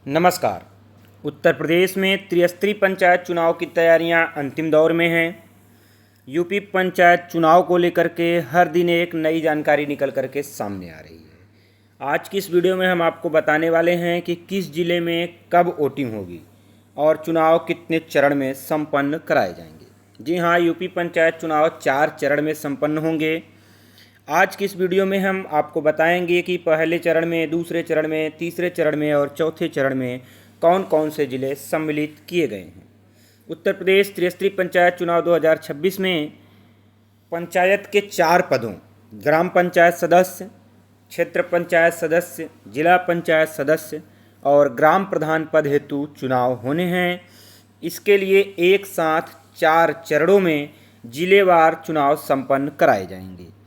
नमस्कार। उत्तर प्रदेश में त्रिस्तरीय पंचायत चुनाव की तैयारियां अंतिम दौर में हैं। यूपी पंचायत चुनाव को लेकर के हर दिन एक नई जानकारी निकल कर के सामने आ रही है। आज की इस वीडियो में हम आपको बताने वाले हैं कि किस ज़िले में कब वोटिंग होगी और चुनाव कितने चरण में संपन्न कराए जाएंगे। जी हाँ, यूपी पंचायत चुनाव 4 चरण में संपन्न होंगे। आज की इस वीडियो में हम आपको बताएंगे कि पहले चरण में, दूसरे चरण में, तीसरे चरण में और चौथे चरण में कौन कौन से ज़िले सम्मिलित किए गए हैं। उत्तर प्रदेश त्रिस्तरीय पंचायत चुनाव 2026 में पंचायत के 4 पदों ग्राम पंचायत सदस्य, क्षेत्र पंचायत सदस्य, जिला पंचायत सदस्य और ग्राम प्रधान पद हेतु चुनाव होने हैं। इसके लिए एक साथ 4 चरणों में जिलेवार चुनाव संपन्न कराए जाएंगे।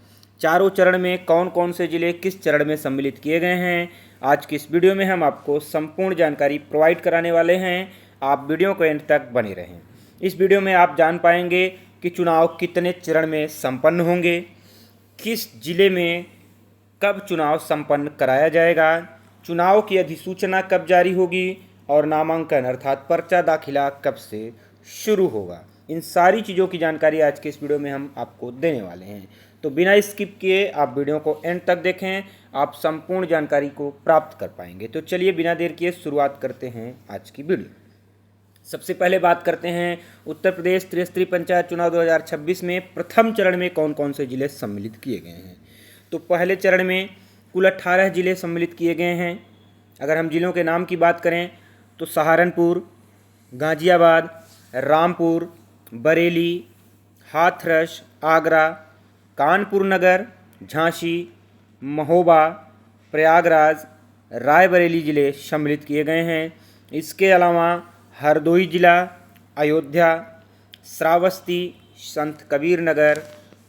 चारों चरण में कौन कौन से ज़िले किस चरण में सम्मिलित किए गए हैं, आज की इस वीडियो में हम आपको संपूर्ण जानकारी प्रोवाइड कराने वाले हैं। आप वीडियो को एंड तक बने रहें। इस वीडियो में आप जान पाएंगे कि चुनाव कितने चरण में संपन्न होंगे, किस जिले में कब चुनाव संपन्न कराया जाएगा, चुनाव की अधिसूचना कब जारी होगी और नामांकन अर्थात पर्चा दाखिला कब से शुरू होगा। इन सारी चीज़ों की जानकारी आज के इस वीडियो में हम आपको देने वाले हैं। तो बिना स्किप किए आप वीडियो को एंड तक देखें, आप संपूर्ण जानकारी को प्राप्त कर पाएंगे। तो चलिए बिना देर किए शुरुआत करते हैं आज की वीडियो। सबसे पहले बात करते हैं उत्तर प्रदेश त्रिस्तरीय पंचायत चुनाव 2026 में प्रथम चरण में कौन कौन से ज़िले सम्मिलित किए गए हैं। तो पहले चरण में कुल 18 ज़िले सम्मिलित किए गए हैं। अगर हम ज़िलों के नाम की बात करें तो सहारनपुर, गाज़ियाबाद, रामपुर, बरेली, हाथरस, आगरा, कानपुर नगर, झांसी, महोबा, प्रयागराज, रायबरेली ज़िले सम्मिलित किए गए हैं। इसके अलावा हरदोई ज़िला, अयोध्या, श्रावस्ती, संत कबीर नगर,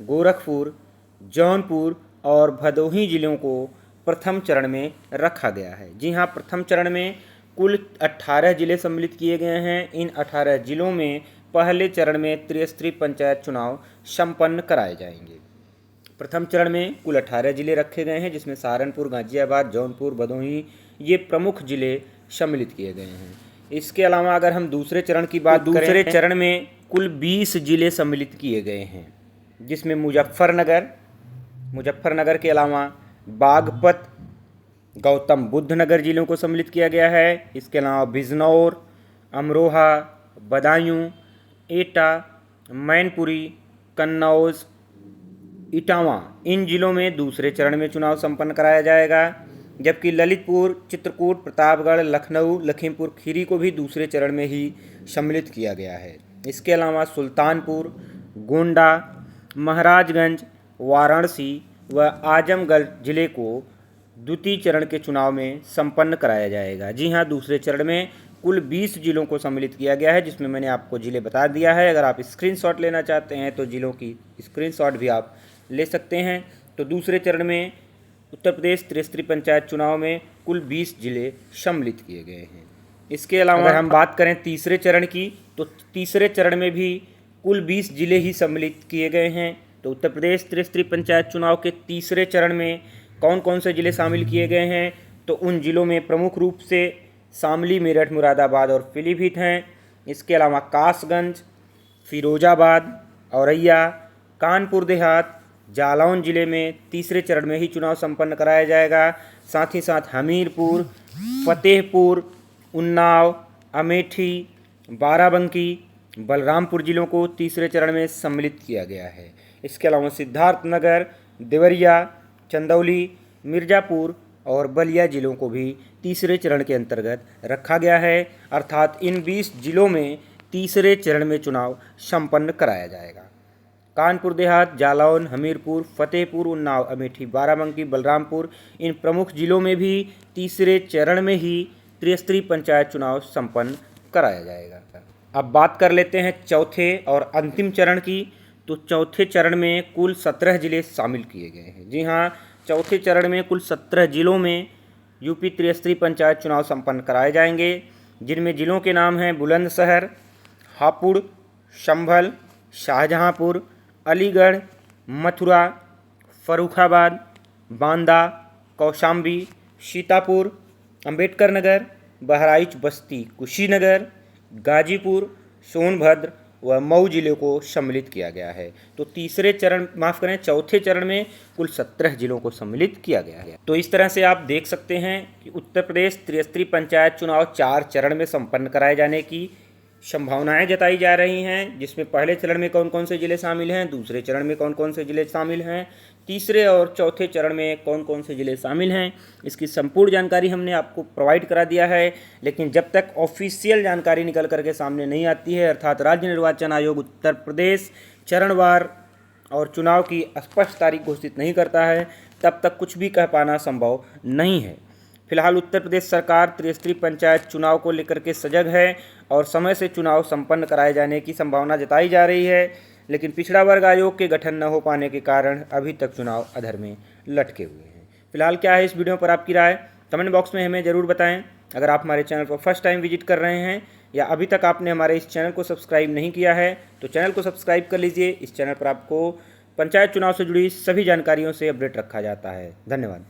गोरखपुर, जौनपुर और भदोही ज़िलों को प्रथम चरण में रखा गया है। जी हाँ, प्रथम चरण में कुल 18 ज़िले सम्मिलित किए गए हैं। इन 18 ज़िलों में पहले चरण में त्रिस्तरीय पंचायत चुनाव संपन्न कराए जाएंगे। प्रथम चरण में कुल 18 ज़िले रखे गए हैं, जिसमें सहारनपुर, गाज़ियाबाद, जौनपुर, भदोही ये प्रमुख ज़िले सम्मिलित किए गए हैं। इसके अलावा अगर हम दूसरे चरण की बात करें, दूसरे चरण में कुल 20 ज़िले सम्मिलित किए गए हैं, जिसमें मुजफ्फरनगर के अलावा बागपत, गौतम बुद्ध नगर ज़िलों को सम्मिलित किया गया है। इसके अलावा बिजनौर, अमरोहा, बदायूं, एटा, मैनपुरी, कन्नौज, इटावा इन जिलों में दूसरे चरण में चुनाव संपन्न कराया जाएगा। जबकि ललितपुर, चित्रकूट, प्रतापगढ़, लखनऊ, लखीमपुर खीरी को भी दूसरे चरण में ही सम्मिलित किया गया है। इसके अलावा सुल्तानपुर, गोंडा, महाराजगंज, वाराणसी व आजमगढ़ जिले को द्वितीय चरण के चुनाव में संपन्न कराया जाएगा। जी हाँ, दूसरे चरण में कुल 20 जिलों को सम्मिलित किया गया है, जिसमें मैंने आपको जिले बता दिया है। अगर आप स्क्रीनशॉट लेना चाहते हैं तो जिलों की स्क्रीनशॉट भी आप ले सकते हैं। तो दूसरे चरण में उत्तर प्रदेश त्रिस्तरीय पंचायत चुनाव में कुल 20 जिले सम्मिलित किए गए हैं। इसके अलावा अगर हम बात करें तीसरे चरण की, तो तीसरे चरण में भी कुल 20 जिले ही सम्मिलित किए गए हैं। तो उत्तर प्रदेश त्रिस्तरीय पंचायत चुनाव के तीसरे चरण में कौन कौन से ज़िले शामिल किए गए हैं, तो उन ज़िलों में प्रमुख रूप से शामली, मेरठ, मुरादाबाद और पीलीभीत हैं। इसके अलावा कासगंज, फिरोजाबाद, औरैया, कानपुर देहात, जालौन ज़िले में तीसरे चरण में ही चुनाव संपन्न कराया जाएगा। साथ ही साथ हमीरपुर, फतेहपुर, उन्नाव, अमेठी, बाराबंकी, बलरामपुर ज़िलों को तीसरे चरण में सम्मिलित किया गया है। इसके अलावा सिद्धार्थनगर, देवरिया, चंदौली, मिर्ज़ापुर और बलिया ज़िलों को भी तीसरे चरण के अंतर्गत रखा गया है। अर्थात इन 20 ज़िलों में तीसरे चरण में चुनाव संपन्न कराया जाएगा। कानपुर देहात, जालौन, हमीरपुर, फतेहपुर, उन्नाव, अमेठी, बाराबंकी, बलरामपुर इन प्रमुख ज़िलों में भी तीसरे चरण में ही त्रिस्तरीय पंचायत चुनाव संपन्न कराया जाएगा। अब बात कर लेते हैं चौथे और अंतिम चरण की। तो चौथे चरण में कुल 17 ज़िले शामिल किए गए हैं। जी हाँ, चौथे चरण में कुल 17 ज़िलों में यूपी त्रिस्तरीय पंचायत चुनाव संपन्न कराए जाएंगे, जिनमें ज़िलों के नाम हैं बुलंदशहर, हापुड़, संभल, शाहजहांपुर, अलीगढ़, मथुरा, फर्रुखाबाद, बांदा, कौशाम्बी, सीतापुर, अंबेडकर नगर, बहराइच, बस्ती, कुशीनगर, गाजीपुर, सोनभद्र व मऊ जिलों को सम्मिलित किया गया है। तो चौथे चरण में कुल 17 जिलों को सम्मिलित किया गया है। तो इस तरह से आप देख सकते हैं कि उत्तर प्रदेश त्रिस्तरीय पंचायत चुनाव 4 चरण में संपन्न कराए जाने की संभावनाएं जताई जा रही हैं, जिसमें पहले चरण में कौन कौन से ज़िले शामिल हैं, दूसरे चरण में कौन कौन से ज़िले शामिल हैं, तीसरे और चौथे चरण में कौन कौन से ज़िले शामिल हैं। इसकी संपूर्ण जानकारी हमने आपको प्रोवाइड करा दिया है, लेकिन जब तक ऑफिशियल जानकारी निकल करके सामने नहीं आती है, अर्थात राज्य निर्वाचन आयोग उत्तर प्रदेश चरणवार और चुनाव की स्पष्ट तारीख घोषित नहीं करता है, तब तक कुछ भी कह पाना संभव नहीं है। फिलहाल उत्तर प्रदेश सरकार त्रिस्तरीय पंचायत चुनाव को लेकर के सजग है और समय से चुनाव संपन्न कराए जाने की संभावना जताई जा रही है, लेकिन पिछड़ा वर्ग आयोग के गठन न हो पाने के कारण अभी तक चुनाव अधर में लटके हुए हैं। फिलहाल क्या है इस वीडियो पर आपकी राय, कमेंट बॉक्स में हमें ज़रूर बताएं। अगर आप हमारे चैनल पर फर्स्ट टाइम विजिट कर रहे हैं या अभी तक आपने हमारे इस चैनल को सब्सक्राइब नहीं किया है तो चैनल को सब्सक्राइब कर लीजिए। इस चैनल पर आपको पंचायत चुनाव से जुड़ी सभी जानकारियों से अपडेट रखा जाता है। धन्यवाद।